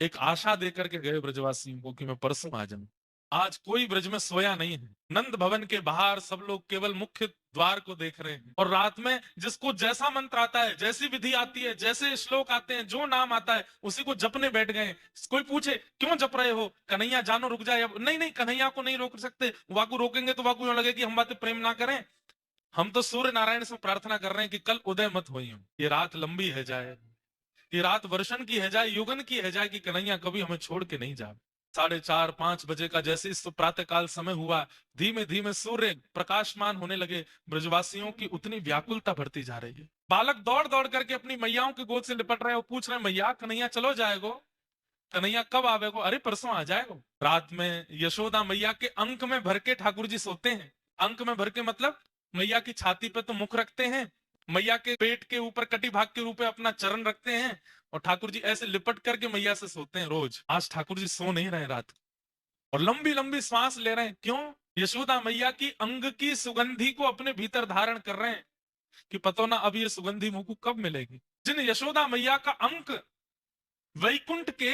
एक आशा देकर के गए ब्रजवासियों को कि मैं परसों आ जाऊं। आज कोई ब्रज में सोया नहीं है। नंद भवन के बाहर सब लोग केवल मुख्य द्वार को देख रहे हैं, और रात में जिसको जैसा मंत्र आता है, जैसी विधि आती है, जैसे श्लोक आते हैं, जो नाम आता है उसी को जपने बैठ गए। कोई पूछे क्यों जप रहे हो, कन्हैया जानो रुक जाए। अब नहीं नहीं, कन्हैया को नहीं रोक सकते, वाकू रोकेंगे तो वाकू यूं लगे कि हम बातें प्रेम ना करें। हम तो सूर्य नारायण से प्रार्थना कर रहे हैं कि कल उदय मत होई हो, ये रात लंबी है जाए, ये रात वर्षन की है जाए, युगन की है जाए, कि कन्हैया कभी हमें छोड़ के नहीं जाए। 4:30-5 बजे का जैसे इस प्रातः काल समय हुआ, धीमे धीमे सूर्य प्रकाशमान होने लगे। ब्रजवासियों की उतनी व्याकुलता बढ़ती जा रही है। बालक दौड़ दौड़ करके अपनी मैयाओं के गोद से लिपट रहे हैं और पूछ रहे हैं, मैया कन्हैया चलो जाएगो, कन्हैया कब आवेगो, अरे परसों आ जाएगो। रात में यशोदा मैया के अंक में भर के ठाकुर जी सोते हैं। अंक में भर के मतलब मैया की छाती पे तो मुख रखते हैं, मैया के पेट के ऊपर कटी भाग के रूप में अपना चरण रखते हैं, और ठाकुर जी ऐसे लिपट करके मैया से सोते हैं रोज। आज ठाकुर जी सो नहीं रहे रात को, और लंबी लंबी सांस ले रहे हैं। क्यों? यशोदा मैया की अंग की सुगंधी को अपने भीतर धारण कर रहे हैं, कि पतो ना अब ये सुगंधी मुंह को कब मिलेगी। जिन यशोदा मैया का अंक वैकुंठ के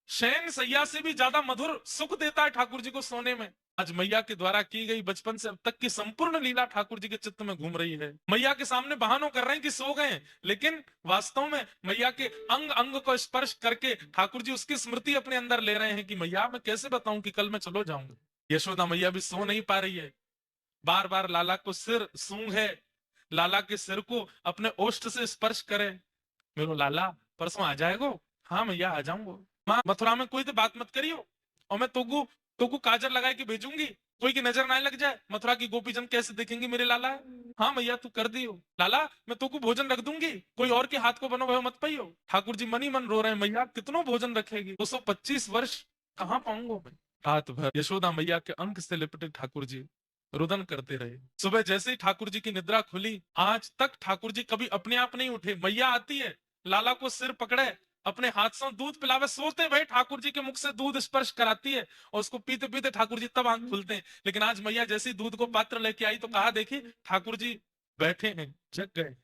शयन सैया से भी ज्यादा मधुर सुख देता है ठाकुर जी को सोने में। आज मैया के द्वारा की गई बचपन से अब तक की संपूर्ण लीला ठाकुर जी के चित्त में घूम रही है। मैया के सामने बहानों कर रहे हैं कि सो गए, लेकिन वास्तव में मैया के अंग अंग को स्पर्श करके ठाकुर जी उसकी स्मृति अपने अंदर ले रहे हैं कि मैया मैं कैसे बताऊं कि कल मैं चलो जाऊंगा। यशोदा मैया भी सो नहीं पा रही है, बार बार लाला को सिर सूंघे, लाला के सिर को अपने ओष्ठ से स्पर्श करे। मेरे लाला परसों आ जाएगो? हाँ मैया आ जाऊंगा। माँ मथुरा में कोई तो बात मत करियो, और मैं तोकू तोकू काजर लगा के भेजूंगी, कोई की नजर ना लग जाए, मथुरा की गोपीजन कैसे देखेंगे मेरे लाला। हाँ मैया तू कर दियो। लाला मैं तोकू भोजन रख दूंगी, कोई और के हाथ को बनो भयो मत पाइयो। ठाकुर जी मनी मन रो रहे हैं, मैया कितनों भोजन रखेगी, 225 वर्ष कहाँ पाऊंगा मैं। रात भर यशोदा मैया के अंक से लिपटे ठाकुर जी रुदन करते रहे। सुबह जैसे ही ठाकुर जी की निद्रा खुली, आज तक ठाकुर जी कभी अपने आप नहीं उठे। मैया आती है, लाला को सिर पकड़े, अपने हाथ से दूध पिलावे, सोते भाई ठाकुर जी के मुख से दूध स्पर्श कराती है, और उसको पीते पीते ठाकुर जी तब आंख खुलते हैं। लेकिन आज मैया जैसे ही दूध को पात्र लेके आई तो कहा देखी ठाकुर जी बैठे हैं, जग गए।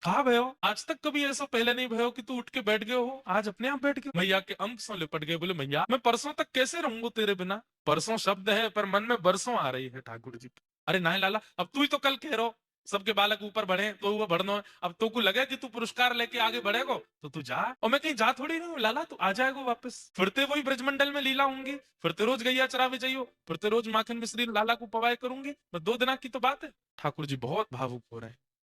कहा भयो, आज तक कभी ऐसा पहले नहीं भयो कि तू उठ के बैठ गए हो, आज अपने आप बैठ गए। मैया के अंक से लिपट गए, बोले मैया मैं परसों तक कैसे रहूंगा तेरे बिना। परसों शब्द है पर मन में बरसों आ रही है ठाकुर जी की। अरे नहीं लाला, अब तू ही तो कल कह रहो सबके बालक ऊपर बढ़े तो वो बढ़नो है, अब तो को लगे कि तू पुरस्कार लेके आगे बढ़ेगो तो तू जा। और मैं कहीं जा थोड़ी नहीं हूँ लाला, तू आ जाएगा वापस, फिरते वही ब्रजमंडल में लीला होंगी, फिरते रोज गैया चरावे जाइयो, फिरते रोज माखन मिश्री लाला को पवाए करूंगी, मैं 2 दिन की तो बात है। ठाकुर जी बहुत भावुक हो रहे हैं।